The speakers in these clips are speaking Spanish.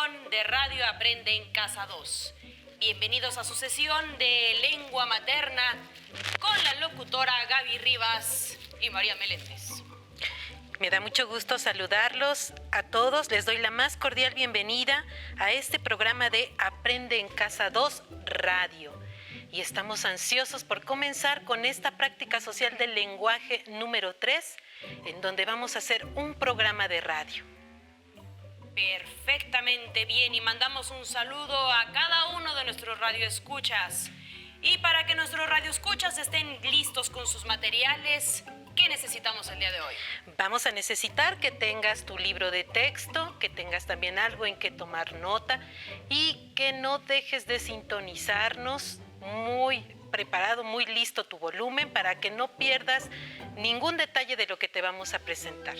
emisión de Radio Aprende en Casa 2. Bienvenidos a su sesión de lengua materna con la locutora Gaby Rivas y María Meléndez. Me da mucho gusto saludarlos a todos. Les doy la más cordial bienvenida a este programa de Aprende en Casa 2 Radio. Y estamos ansiosos por comenzar con esta práctica social del lenguaje número 3, en donde vamos a hacer un programa de radio. Perfectamente bien, y mandamos un saludo a cada uno de nuestros radioescuchas. Y para que nuestros radioescuchas estén listos con sus materiales, ¿qué necesitamos el día de hoy? Vamos a necesitar que tengas tu libro de texto, que tengas también algo en que tomar nota y que no dejes de sintonizarnos. Muy preparado, muy listo tu volumen para que no pierdas ningún detalle de lo que te vamos a presentar.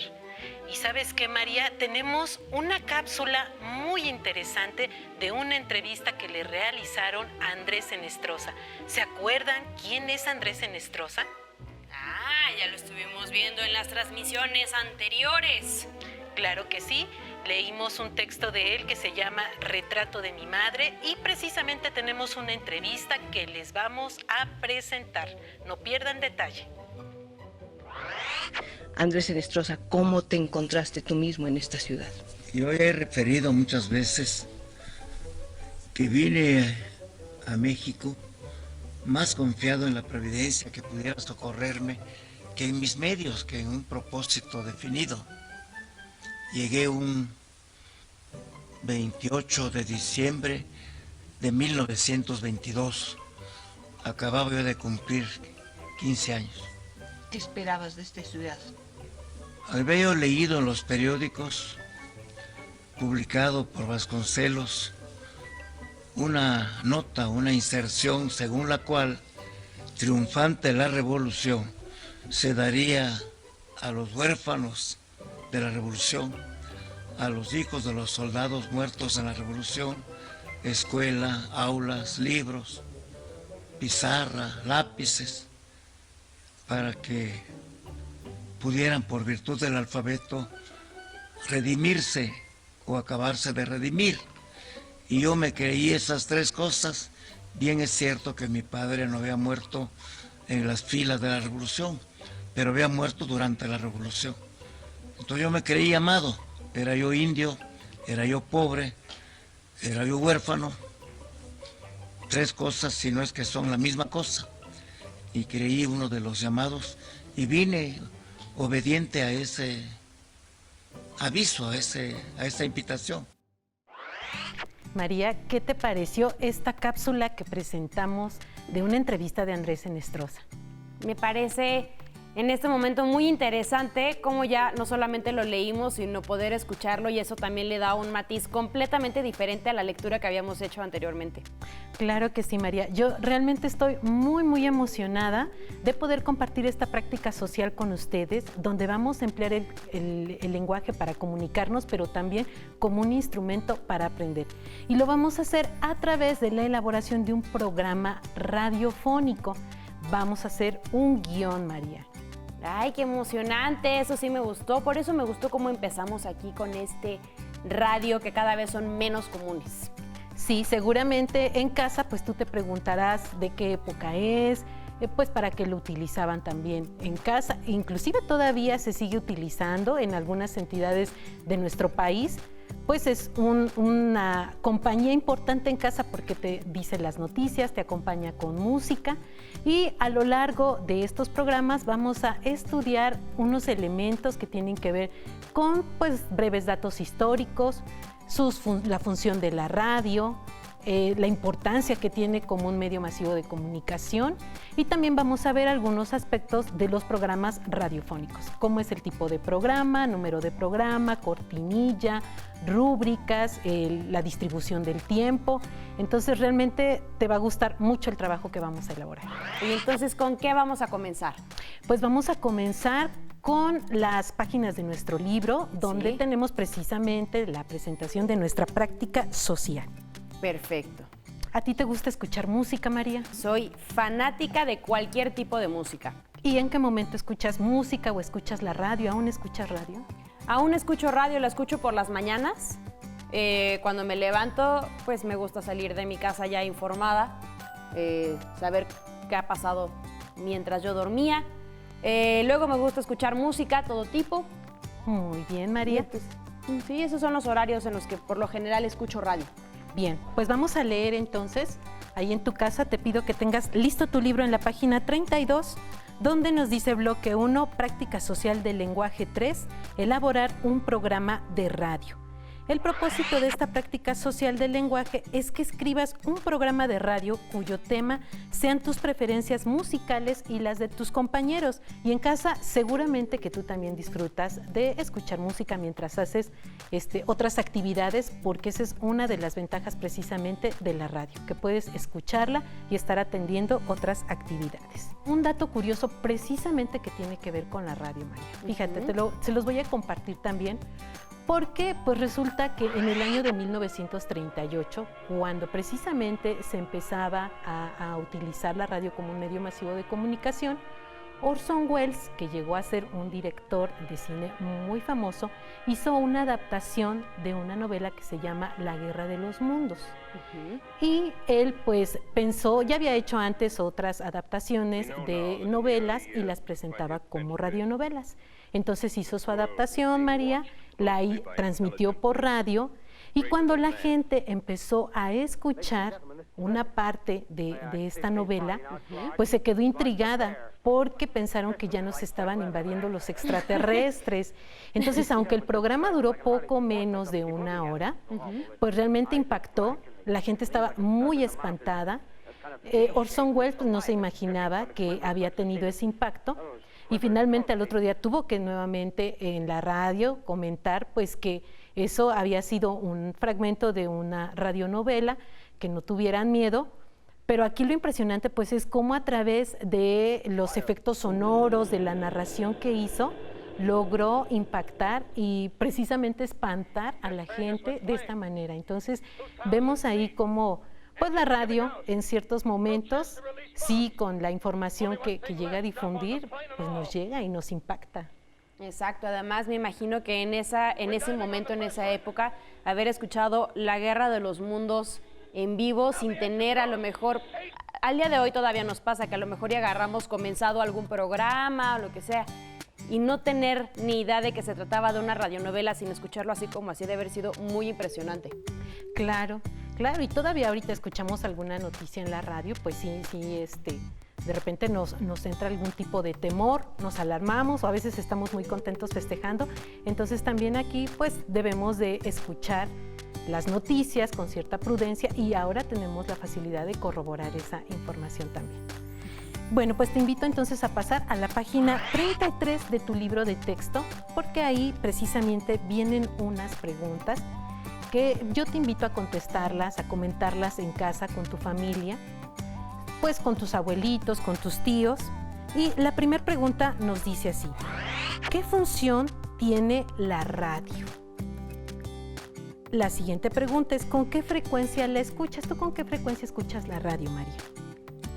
Y ¿sabes qué, María? Tenemos una cápsula muy interesante de una entrevista que le realizaron a Andrés Enestrosa. ¿Se acuerdan quién es Andrés Enestrosa? Ya lo estuvimos viendo en las transmisiones anteriores. Claro que sí. Leímos un texto de él que se llama Retrato de mi madre y precisamente tenemos una entrevista que les vamos a presentar. No pierdan detalle. Andrés Enestrosa, ¿cómo te encontraste tú mismo en esta ciudad? Yo he referido muchas veces que vine a México más confiado en la providencia que pudiera socorrerme que en mis medios, que en un propósito definido. Llegué un 28 de diciembre de 1922. Acababa yo de cumplir 15 años. ¿Qué esperabas de esta ciudad? Había yo leído en los periódicos, publicado por Vasconcelos, una nota, una inserción según la cual, triunfante la revolución, se daría a los huérfanos de la revolución, a los hijos de los soldados muertos en la revolución, escuela, aulas, libros, pizarra, lápices, para que pudieran, por virtud del alfabeto, redimirse o acabarse de redimir. Y yo me creí esas tres cosas. Bien es cierto que mi padre no había muerto en las filas de la revolución, pero había muerto durante la revolución. Entonces yo me creí amado. Era yo indio, era yo pobre, era yo huérfano. Tres cosas, si no es que son la misma cosa. Y creí uno de los llamados y vine obediente a ese aviso, a esa invitación. María, ¿qué te pareció esta cápsula que presentamos de una entrevista de Andrés Enestrosa? Me parece en este momento muy interesante cómo ya no solamente lo leímos, sino poder escucharlo, y eso también le da un matiz completamente diferente a la lectura que habíamos hecho anteriormente. Claro que sí, María. Yo realmente estoy muy emocionada de poder compartir esta práctica social con ustedes, donde vamos a emplear el lenguaje para comunicarnos, pero también como un instrumento para aprender. Y lo vamos a hacer a través de la elaboración de un programa radiofónico. Vamos a hacer un guión, María. ¡Ay, qué emocionante! Eso sí me gustó. Por eso me gustó cómo empezamos aquí con este radio que cada vez son menos comunes. Sí, seguramente en casa pues tú te preguntarás de qué época es, pues para qué lo utilizaban también en casa. Inclusive todavía se sigue utilizando en algunas entidades de nuestro país. Pues es una compañía importante en casa porque te dice las noticias, te acompaña con música, y a lo largo de estos programas vamos a estudiar unos elementos que tienen que ver con pues breves datos históricos, la función de la radio, la importancia que tiene como un medio masivo de comunicación, y también vamos a ver algunos aspectos de los programas radiofónicos, cómo es el tipo de programa, número de programa, cortinilla, rúbricas, la distribución del tiempo. Entonces realmente te va a gustar mucho el trabajo que vamos a elaborar. Y entonces, ¿con qué vamos a comenzar? Pues vamos a comenzar con las páginas de nuestro libro, donde tenemos precisamente la presentación de nuestra práctica social. Perfecto. ¿A ti te gusta escuchar música, María? Soy fanática de cualquier tipo de música. ¿Y en qué momento escuchas música o escuchas la radio? ¿Aún escuchas radio? Aún escucho radio, la escucho por las mañanas Cuando me levanto, pues me gusta salir de mi casa ya informada, saber qué ha pasado mientras yo dormía. Luego me gusta escuchar música, todo tipo. Muy bien, María. Pues, sí, esos son los horarios en los que por lo general escucho radio. Bien, pues vamos a leer entonces. Ahí en tu casa te pido que tengas listo tu libro en la página 32, donde nos dice bloque 1, práctica social del lenguaje 3, elaborar un programa de radio. El propósito de esta práctica social del lenguaje es que escribas un programa de radio cuyo tema sean tus preferencias musicales y las de tus compañeros. Y en casa seguramente que tú también disfrutas de escuchar música mientras haces otras actividades, porque esa es una de las ventajas precisamente de la radio, que puedes escucharla y estar atendiendo otras actividades. Un dato curioso precisamente que tiene que ver con la radio, María. Fíjate, se los voy a compartir también. Porque pues resulta que en el año de 1938, cuando precisamente se empezaba a utilizar la radio como un medio masivo de comunicación, Orson Welles, que llegó a ser un director de cine muy famoso, hizo una adaptación de una novela que se llama La Guerra de los Mundos. Y él pues pensó, ya había hecho antes otras adaptaciones de novelas y las presentaba como radionovelas. Entonces hizo su adaptación, María, la transmitió por radio, y cuando la gente empezó a escuchar una parte de esta novela, pues se quedó intrigada porque pensaron que ya nos estaban invadiendo los extraterrestres. Entonces, aunque el programa duró poco menos de una hora, pues realmente impactó, la gente estaba muy espantada. Orson Welles pues, no se imaginaba que había tenido ese impacto. Y finalmente al otro día tuvo que nuevamente en la radio comentar pues que eso había sido un fragmento de una radionovela, que no tuvieran miedo. Pero aquí lo impresionante pues es cómo a través de los efectos sonoros, de la narración que hizo, logró impactar y precisamente espantar a la gente de esta manera. Entonces vemos ahí cómo pues la radio en ciertos momentos, sí, con la información que llega a difundir, pues nos llega y nos impacta. Exacto, además me imagino que en ese momento, en esa época, haber escuchado La Guerra de los Mundos en vivo sin tener a lo mejor, al día de hoy todavía nos pasa que a lo mejor ya agarramos comenzado algún programa o lo que sea, y no tener ni idea de que se trataba de una radionovela sin escucharlo así como así, debe haber sido muy impresionante. Claro, claro, y todavía ahorita escuchamos alguna noticia en la radio, pues sí, de repente nos entra algún tipo de temor, nos alarmamos o a veces estamos muy contentos festejando. Entonces también aquí pues debemos de escuchar las noticias con cierta prudencia y ahora tenemos la facilidad de corroborar esa información también. Bueno, pues te invito entonces a pasar a la página 33 de tu libro de texto, porque ahí precisamente vienen unas preguntas que yo te invito a contestarlas, a comentarlas en casa con tu familia, pues con tus abuelitos, con tus tíos. Y la primera pregunta nos dice así: ¿qué función tiene la radio? La siguiente pregunta es: ¿con qué frecuencia la escuchas? ¿Tú con qué frecuencia escuchas la radio, María?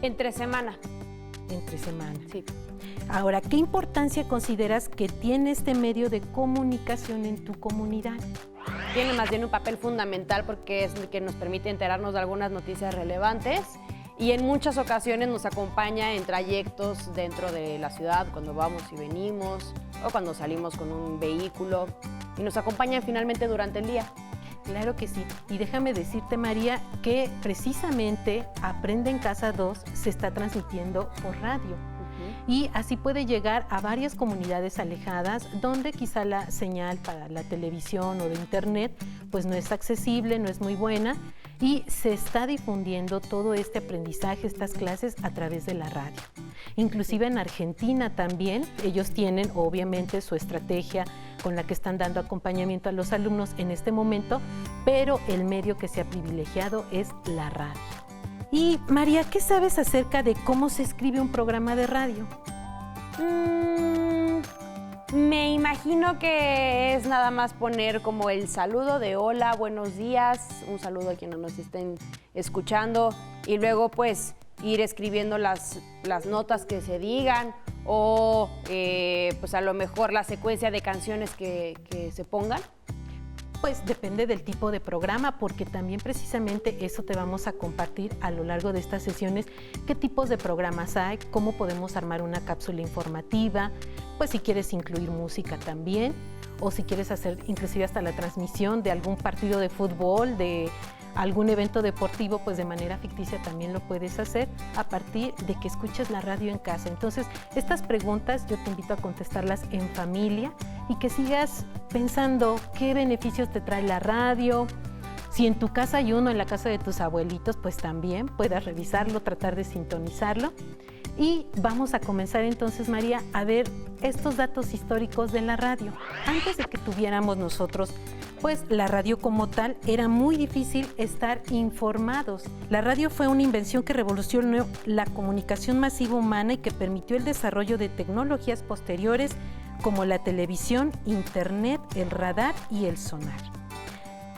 Entre semana. Entre semana. Sí. Ahora, ¿qué importancia consideras que tiene este medio de comunicación en tu comunidad? Tiene más bien un papel fundamental porque es el que nos permite enterarnos de algunas noticias relevantes y en muchas ocasiones nos acompaña en trayectos dentro de la ciudad, cuando vamos y venimos o cuando salimos con un vehículo, y nos acompaña finalmente durante el día. Claro que sí. Y déjame decirte, María, que precisamente Aprende en Casa 2 se está transmitiendo por radio. Y así puede llegar a varias comunidades alejadas donde quizá la señal para la televisión o de internet pues no es accesible, no es muy buena, y se está difundiendo todo este aprendizaje, estas clases a través de la radio. Inclusive en Argentina también, ellos tienen obviamente su estrategia con la que están dando acompañamiento a los alumnos en este momento, pero el medio que se ha privilegiado es la radio. Y María, ¿qué sabes acerca de cómo se escribe un programa de radio? Me imagino que es nada más poner como el saludo de hola, buenos días, un saludo a quienes nos estén escuchando, y luego pues ir escribiendo las notas que se digan o pues a lo mejor la secuencia de canciones que se pongan. pues depende del tipo de programa, porque también precisamente eso te vamos a compartir a lo largo de estas sesiones, qué tipos de programas hay, cómo podemos armar una cápsula informativa, pues si quieres incluir música también, o si quieres hacer inclusive hasta la transmisión de algún partido de fútbol, de algún evento deportivo, pues de manera ficticia también lo puedes hacer a partir de que escuches la radio en casa. Entonces, estas preguntas yo te invito a contestarlas en familia y que sigas pensando qué beneficios te trae la radio. Si en tu casa hay uno, en la casa de tus abuelitos, pues también puedas revisarlo, tratar de sintonizarlo. Y vamos a comenzar entonces, María, a ver estos datos históricos de la radio. Antes de que tuviéramos nosotros, pues la radio como tal, era muy difícil estar informados. La radio fue una invención que revolucionó la comunicación masiva humana y que permitió el desarrollo de tecnologías posteriores como la televisión, internet, el radar y el sonar.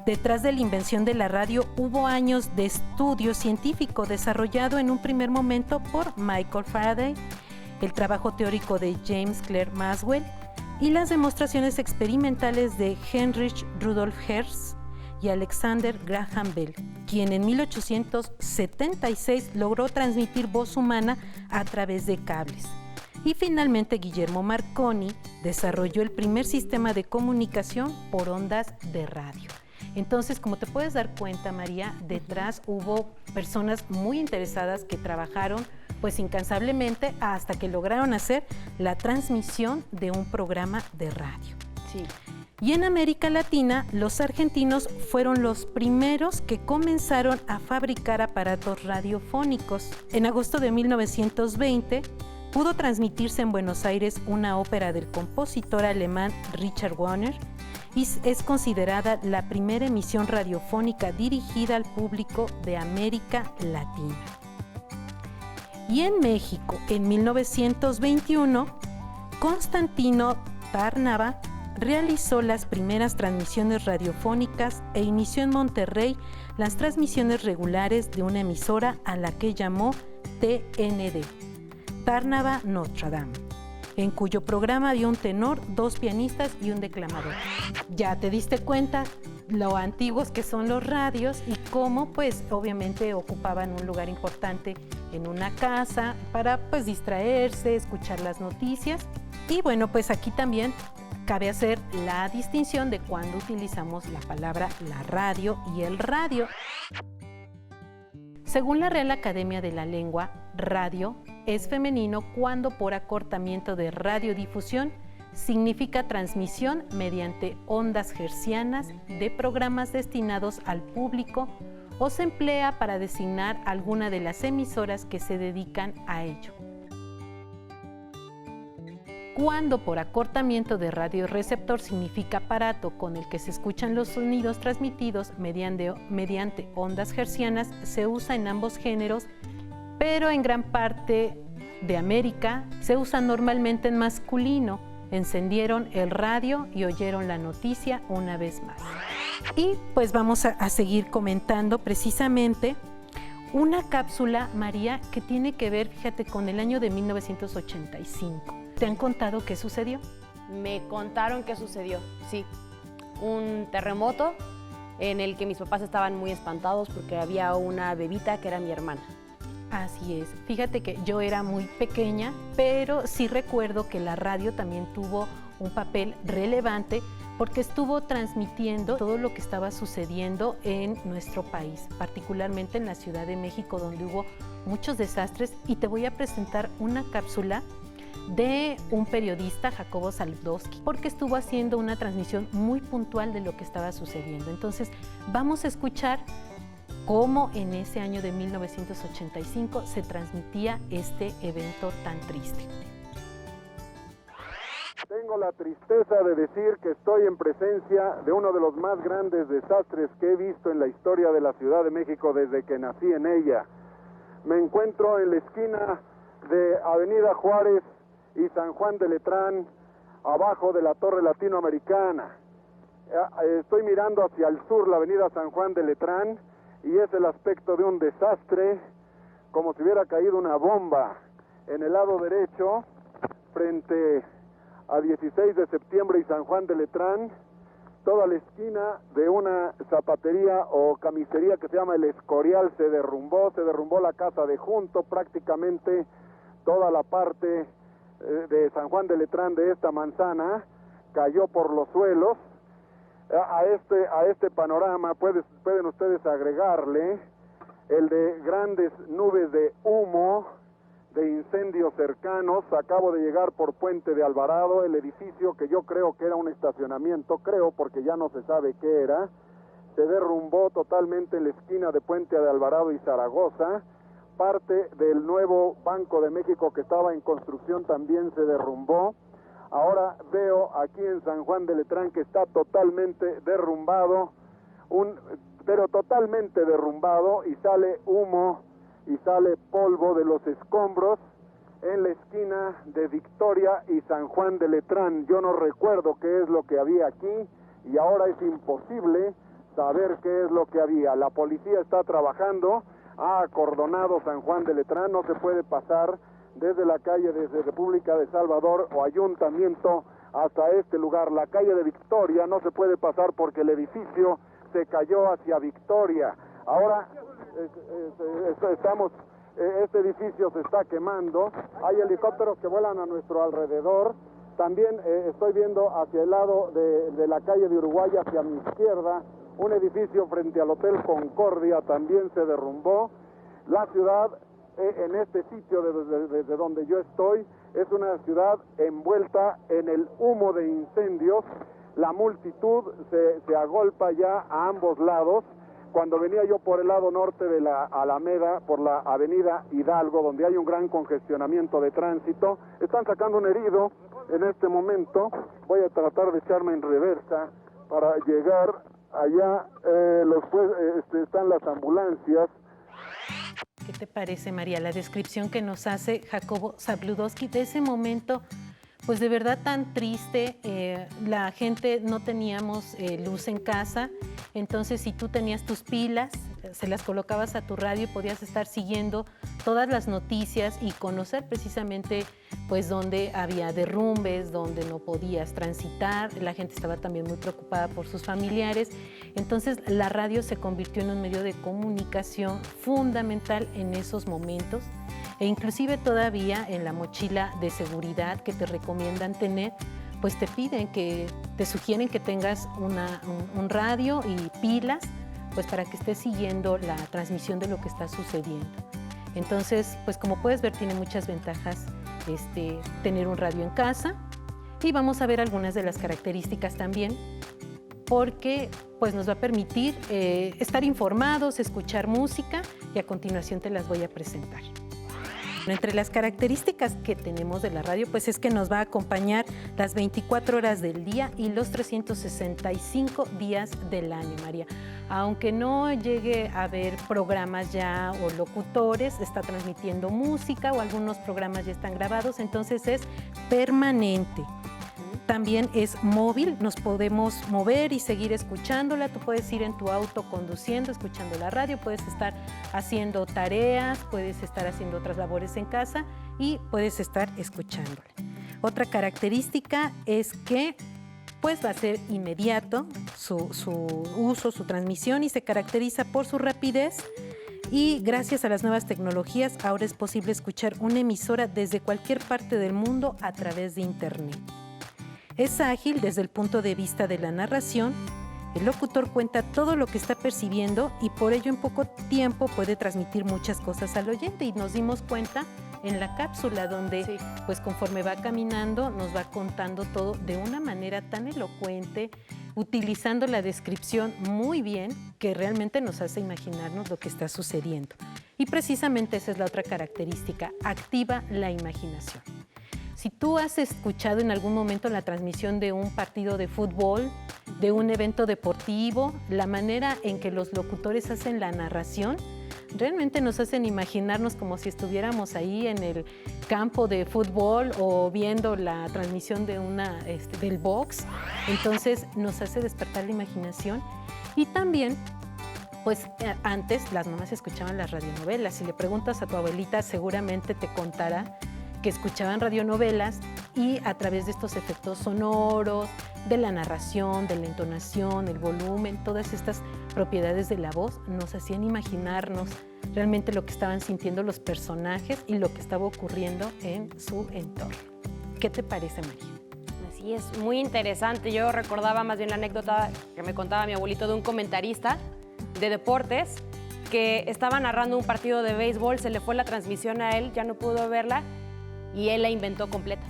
Detrás de la invención de la radio hubo años de estudio científico desarrollado en un primer momento por Michael Faraday, el trabajo teórico de James Clerk Maxwell y las demostraciones experimentales de Heinrich Rudolf Hertz y Alexander Graham Bell, quien en 1876 logró transmitir voz humana a través de cables. Y finalmente Guillermo Marconi desarrolló el primer sistema de comunicación por ondas de radio. Entonces, como te puedes dar cuenta, María, detrás hubo personas muy interesadas que trabajaron pues incansablemente hasta que lograron hacer la transmisión de un programa de radio. Sí. Y en América Latina, los argentinos fueron los primeros que comenzaron a fabricar aparatos radiofónicos. En agosto de 1920, pudo transmitirse en Buenos Aires una ópera del compositor alemán Richard Wagner, y es considerada la primera emisión radiofónica dirigida al público de América Latina. Y en México, en 1921, Constantino Tarnava realizó las primeras transmisiones radiofónicas e inició en Monterrey las transmisiones regulares de una emisora a la que llamó TND, Tarnava Notre Dame, en cuyo programa había un tenor, 2 pianistas y un declamador. Ya te diste cuenta lo antiguos que son los radios y cómo pues obviamente ocupaban un lugar importante en una casa para pues distraerse, escuchar las noticias. Y bueno, pues aquí también cabe hacer la distinción de cuando utilizamos la palabra la radio y el radio. Según la Real Academia de la Lengua, radio es femenino cuando por acortamiento de radiodifusión significa transmisión mediante ondas hertzianas de programas destinados al público o se emplea para designar alguna de las emisoras que se dedican a ello. Cuando por acortamiento de radioreceptor significa aparato con el que se escuchan los sonidos transmitidos mediante ondas hertzianas, se usa en ambos géneros, pero en gran parte de América se usa normalmente en masculino. Encendieron el radio y oyeron la noticia una vez más. Y pues vamos a seguir comentando precisamente una cápsula, María, que tiene que ver, fíjate, con el año de 1985. ¿Te han contado qué sucedió? Me contaron qué sucedió, sí. Un terremoto en el que mis papás estaban muy espantados porque había una bebita que era mi hermana. Así es. Fíjate que yo era muy pequeña, pero sí recuerdo que la radio también tuvo un papel relevante porque estuvo transmitiendo todo lo que estaba sucediendo en nuestro país, particularmente en la Ciudad de México, donde hubo muchos desastres. Y te voy a presentar una cápsula de un periodista, Jacobo Saludowski, porque estuvo haciendo una transmisión muy puntual de lo que estaba sucediendo. Entonces, vamos a escuchar cómo en ese año de 1985 se transmitía este evento tan triste. Tengo la tristeza de decir que estoy en presencia de uno de los más grandes desastres que he visto en la historia de la Ciudad de México desde que nací en ella. Me encuentro en la esquina de Avenida Juárez y San Juan de Letrán, abajo de la Torre Latinoamericana. Estoy mirando hacia el sur la Avenida San Juan de Letrán y es el aspecto de un desastre, como si hubiera caído una bomba. En el lado derecho, frente a 16 de septiembre y San Juan de Letrán, toda la esquina de una zapatería o camisería que se llama El Escorial se derrumbó la casa de junto, prácticamente toda la parte de San Juan de Letrán de esta manzana cayó por los suelos. A este panorama pueden ustedes agregarle el de grandes nubes de humo, de incendios cercanos. Acabo de llegar por Puente de Alvarado, el edificio que yo creo que era un estacionamiento, porque ya no se sabe qué era, se derrumbó totalmente en la esquina de Puente de Alvarado y Zaragoza. Parte del nuevo Banco de México que estaba en construcción también se derrumbó. Ahora veo aquí en San Juan de Letrán que está totalmente derrumbado, pero totalmente derrumbado, y sale humo y sale polvo de los escombros en la esquina de Victoria y San Juan de Letrán. Yo no recuerdo qué es lo que había aquí y ahora es imposible saber qué es lo que había. La policía está trabajando, ha acordonado San Juan de Letrán, no se puede pasar desde la calle, desde República de Salvador o Ayuntamiento hasta este lugar. La calle de Victoria no se puede pasar porque el edificio se cayó hacia Victoria. Ahora este edificio se está quemando, hay helicópteros que vuelan a nuestro alrededor. También estoy viendo hacia el lado de la calle de Uruguay, hacia mi izquierda, un edificio frente al Hotel Concordia también se derrumbó. La ciudad, en este sitio desde donde yo estoy, es una ciudad envuelta en el humo de incendios. La multitud se agolpa ya a ambos lados. Cuando venía yo por el lado norte de la Alameda, por la avenida Hidalgo, donde hay un gran congestionamiento de tránsito, están sacando un herido en este momento. Voy a tratar de echarme en reversa para llegar allá. Están las ambulancias. ¿Qué te parece, María, la descripción que nos hace Jacobo Zabludowski de ese momento? Pues de verdad tan triste. La gente no teníamos luz en casa, entonces si tú tenías tus pilas, se las colocabas a tu radio y podías estar siguiendo todas las noticias y conocer precisamente pues dónde había derrumbes, dónde no podías transitar. La gente estaba también muy preocupada por sus familiares. Entonces la radio se convirtió en un medio de comunicación fundamental en esos momentos. E inclusive todavía en la mochila de seguridad que te recomiendan tener, pues te piden te sugieren que tengas un radio y pilas, pues para que estés siguiendo la transmisión de lo que está sucediendo. Entonces, pues como puedes ver, tiene muchas ventajas tener un radio en casa, y vamos a ver algunas de las características también, porque pues nos va a permitir estar informados, escuchar música, y a continuación te las voy a presentar. Entre las características que tenemos de la radio, pues es que nos va a acompañar las 24 horas del día y los 365 días del año, María. Aunque no llegue a haber programas ya o locutores, está transmitiendo música o algunos programas ya están grabados, entonces es permanente. También es móvil, nos podemos mover y seguir escuchándola. Tú puedes ir en tu auto conduciendo, escuchando la radio, puedes estar haciendo tareas, puedes estar haciendo otras labores en casa y puedes estar escuchándola. Otra característica es que pues va a ser inmediato su uso, su transmisión, y se caracteriza por su rapidez. Y gracias a las nuevas tecnologías, ahora es posible escuchar una emisora desde cualquier parte del mundo a través de Internet. Es ágil desde el punto de vista de la narración. El locutor cuenta todo lo que está percibiendo y por ello en poco tiempo puede transmitir muchas cosas al oyente, y nos dimos cuenta en la cápsula donde pues conforme va caminando nos va contando todo de una manera tan elocuente, utilizando la descripción muy bien, que realmente nos hace imaginarnos lo que está sucediendo. Y precisamente esa es la otra característica: activa la imaginación. Si tú has escuchado en algún momento la transmisión de un partido de fútbol, de un evento deportivo, la manera en que los locutores hacen la narración, realmente nos hacen imaginarnos como si estuviéramos ahí en el campo de fútbol o viendo la transmisión de del box. Entonces nos hace despertar la imaginación. Y también, pues antes las mamás escuchaban las radionovelas. Si le preguntas a tu abuelita, seguramente te contará que escuchaban radionovelas y a través de estos efectos sonoros, de la narración, de la entonación, el volumen, todas estas propiedades de la voz nos hacían imaginarnos realmente lo que estaban sintiendo los personajes y lo que estaba ocurriendo en su entorno. ¿Qué te parece, María? Así es, muy interesante. Yo recordaba más bien la anécdota que me contaba mi abuelito de un comentarista de deportes que estaba narrando un partido de béisbol, se le fue la transmisión a él, ya no pudo verla y él la inventó completa,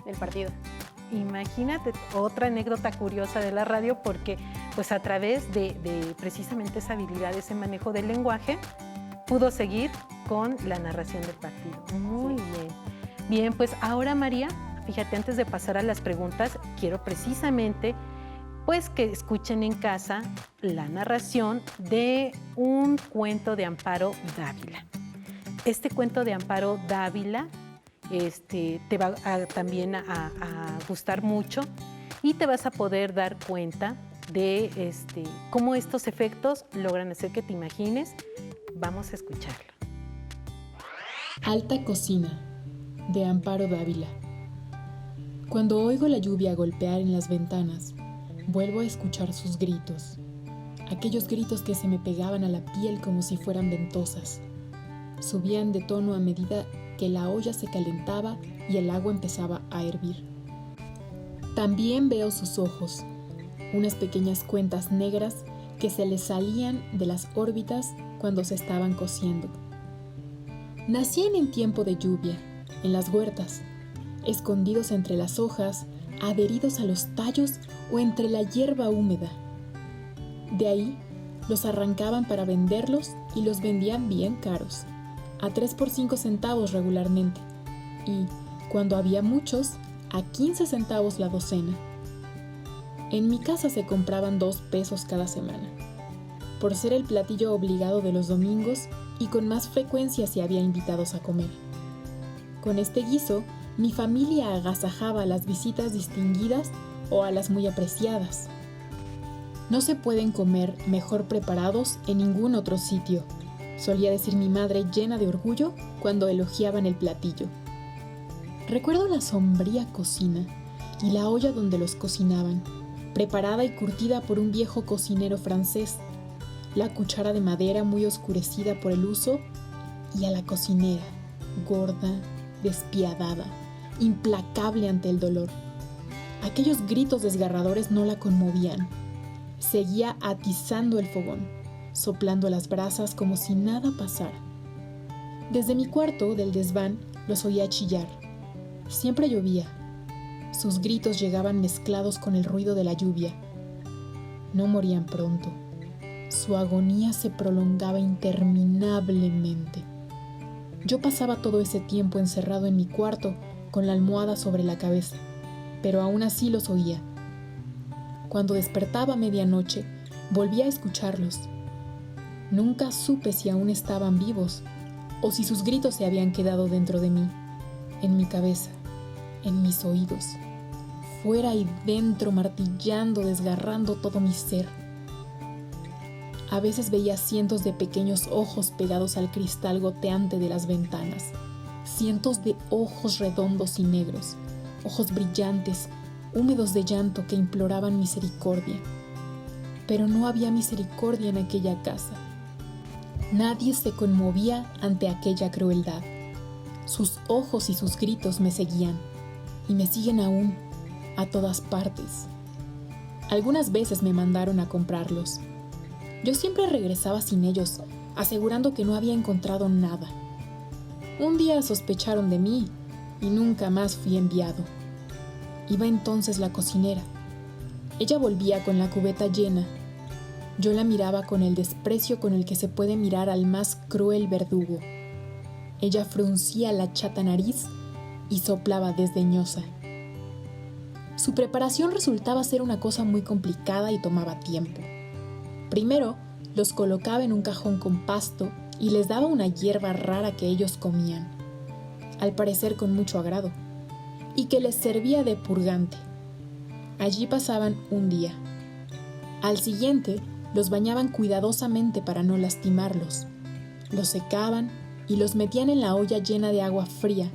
el partido. Imagínate, otra anécdota curiosa de la radio, porque pues a través de precisamente esa habilidad, ese manejo del lenguaje, pudo seguir con la narración del partido. Muy bien. Bien, pues ahora, María, fíjate, antes de pasar a las preguntas, quiero precisamente pues que escuchen en casa la narración de un cuento de Amparo Dávila. Este cuento de Amparo Dávila te va también a gustar mucho y te vas a poder dar cuenta de cómo estos efectos logran hacer que te imagines. Vamos a escucharlo. Alta cocina, de Amparo Dávila. Cuando oigo la lluvia golpear en las ventanas, vuelvo a escuchar sus gritos, aquellos gritos que se me pegaban a la piel como si fueran ventosas. Subían de tono a medida que la olla se calentaba y el agua empezaba a hervir. También veo sus ojos, unas pequeñas cuentas negras que se les salían de las órbitas cuando se estaban cociendo. Nacían en tiempo de lluvia, en las huertas, escondidos entre las hojas, adheridos a los tallos o entre la hierba húmeda. De ahí los arrancaban para venderlos y los vendían bien caros, a 3 por 5 centavos regularmente, y, cuando había muchos, a 15 centavos la docena. En mi casa se compraban 2 pesos cada semana, por ser el platillo obligado de los domingos y con más frecuencia si había invitados a comer. Con este guiso, mi familia agasajaba a las visitas distinguidas o a las muy apreciadas. No se pueden comer mejor preparados en ningún otro sitio, solía decir mi madre llena de orgullo cuando elogiaban el platillo. Recuerdo la sombría cocina y la olla donde los cocinaban, preparada y curtida por un viejo cocinero francés, la cuchara de madera muy oscurecida por el uso y a la cocinera, gorda, despiadada, implacable ante el dolor. Aquellos gritos desgarradores no la conmovían. Seguía atizando el fogón, soplando las brasas como si nada pasara. Desde mi cuarto del desván los oía chillar. Siempre llovía. Sus gritos llegaban mezclados con el ruido de la lluvia. No morían pronto. Su agonía se prolongaba interminablemente. Yo pasaba todo ese tiempo encerrado en mi cuarto con la almohada sobre la cabeza, pero aún así los oía. Cuando despertaba a medianoche, volvía a escucharlos. Nunca supe si aún estaban vivos o si sus gritos se habían quedado dentro de mí, en mi cabeza, en mis oídos, fuera y dentro, martillando, desgarrando todo mi ser. A veces veía cientos de pequeños ojos pegados al cristal goteante de las ventanas, cientos de ojos redondos y negros, ojos brillantes, húmedos de llanto que imploraban misericordia. Pero no había misericordia en aquella casa. Nadie se conmovía ante aquella crueldad. Sus ojos y sus gritos me seguían, y me siguen aún, a todas partes. Algunas veces me mandaron a comprarlos. Yo siempre regresaba sin ellos, asegurando que no había encontrado nada. Un día sospecharon de mí y nunca más fui enviado. Iba entonces la cocinera. Ella volvía con la cubeta llena. Yo la miraba con el desprecio con el que se puede mirar al más cruel verdugo. Ella fruncía la chata nariz y soplaba desdeñosa. Su preparación resultaba ser una cosa muy complicada y tomaba tiempo. Primero, los colocaba en un cajón con pasto y les daba una hierba rara que ellos comían, al parecer con mucho agrado, y que les servía de purgante. Allí pasaban un día. Al siguiente, los bañaban cuidadosamente para no lastimarlos. Los secaban y los metían en la olla llena de agua fría,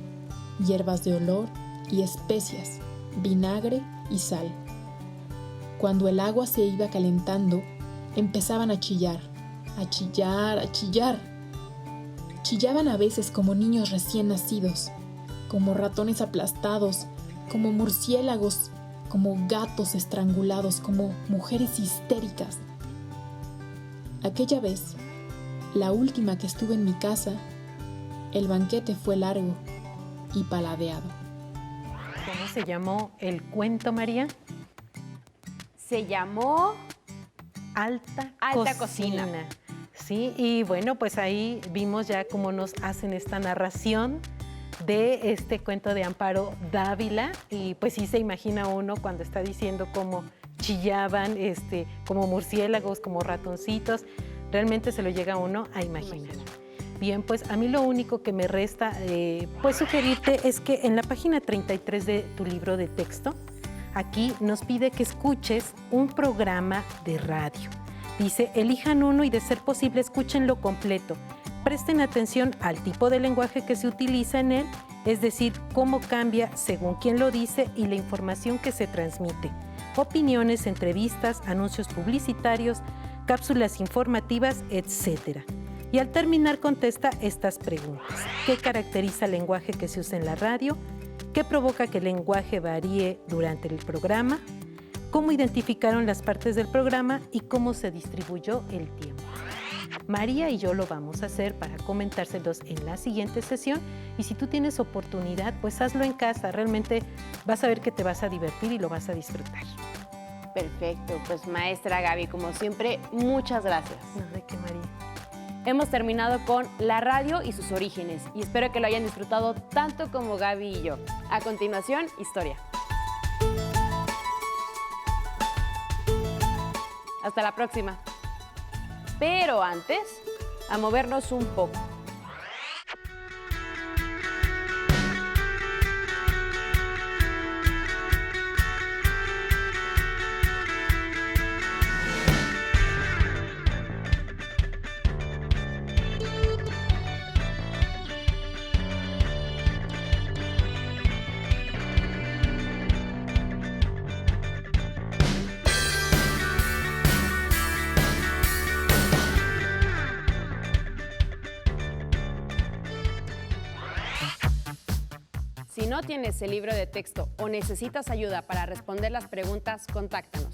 hierbas de olor y especias, vinagre y sal. Cuando el agua se iba calentando, empezaban a chillar, a chillar, a chillar. Chillaban a veces como niños recién nacidos, como ratones aplastados, como murciélagos, como gatos estrangulados, como mujeres histéricas. Aquella vez, la última que estuve en mi casa, el banquete fue largo y paladeado. ¿Cómo se llamó el cuento, María? Se llamó Alta Cocina. Sí, y bueno, pues ahí vimos ya cómo nos hacen esta narración de este cuento de Amparo Dávila, y pues sí se imagina uno cuando está diciendo cómo chillaban, como murciélagos, como ratoncitos, realmente se lo llega uno a imaginar. Bien, pues a mí lo único que me resta pues sugerirte es que en la página 33 de tu libro de texto, aquí nos pide que escuches un programa de radio. Dice, elijan uno y de ser posible escúchenlo completo. Presten atención al tipo de lenguaje que se utiliza en él, es decir, cómo cambia según quién lo dice y la información que se transmite. Opiniones, entrevistas, anuncios publicitarios, cápsulas informativas, etc. Y al terminar contesta estas preguntas. ¿Qué caracteriza el lenguaje que se usa en la radio? ¿Qué provoca que el lenguaje varíe durante el programa? ¿Cómo identificaron las partes del programa y cómo se distribuyó el tiempo? María y yo lo vamos a hacer para comentárselos en la siguiente sesión, y si tú tienes oportunidad, pues hazlo en casa. Realmente vas a ver que te vas a divertir y lo vas a disfrutar. Perfecto, pues maestra Gaby, como siempre, muchas gracias. No, ¿de qué, María? Hemos terminado con la radio y sus orígenes y espero que lo hayan disfrutado tanto como Gaby y yo. A continuación, historia. Hasta la próxima. Pero antes, a movernos un poco. Si no tienes el libro de texto o necesitas ayuda para responder las preguntas, contáctanos.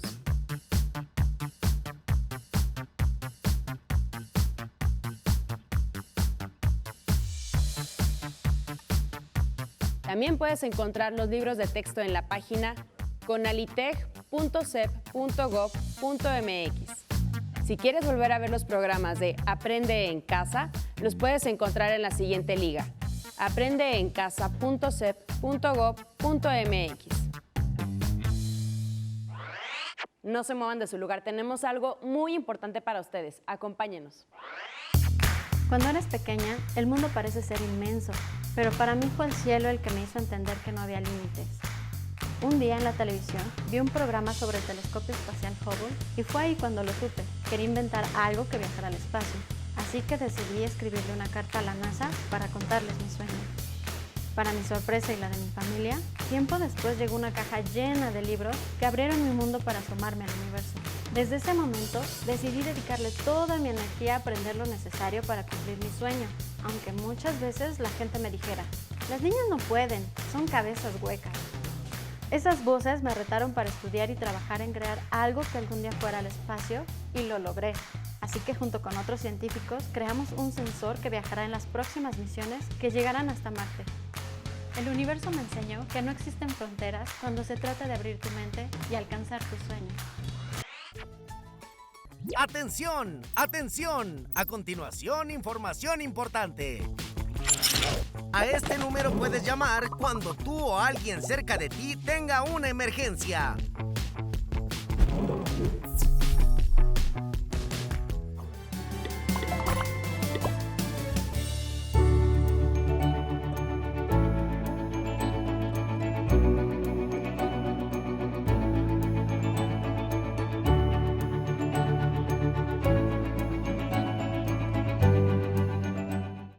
También puedes encontrar los libros de texto en la página conaliteg.cep.gov.mx. Si quieres volver a ver los programas de Aprende en Casa, los puedes encontrar en la siguiente liga: aprendeencasa.cep.gov.mx. No se muevan de su lugar, tenemos algo muy importante para ustedes. Acompáñenos. Cuando eres pequeña, el mundo parece ser inmenso, pero para mí fue el cielo el que me hizo entender que no había límites. Un día en la televisión vi un programa sobre el telescopio espacial Hubble y fue ahí cuando lo supe. Quería inventar algo que viajara al espacio. Así que decidí escribirle una carta a la NASA para contarles mi sueño. Para mi sorpresa y la de mi familia, tiempo después llegó una caja llena de libros que abrieron mi mundo para asomarme al universo. Desde ese momento, decidí dedicarle toda mi energía a aprender lo necesario para cumplir mi sueño, aunque muchas veces la gente me dijera, las niñas no pueden, son cabezas huecas. Esas voces me retaron para estudiar y trabajar en crear algo que algún día fuera al espacio, y lo logré. Así que junto con otros científicos creamos un sensor que viajará en las próximas misiones que llegarán hasta Marte. El universo me enseñó que no existen fronteras cuando se trata de abrir tu mente y alcanzar tus sueños. ¡Atención! ¡Atención! A continuación, información importante. A este número puedes llamar cuando tú o alguien cerca de ti tenga una emergencia.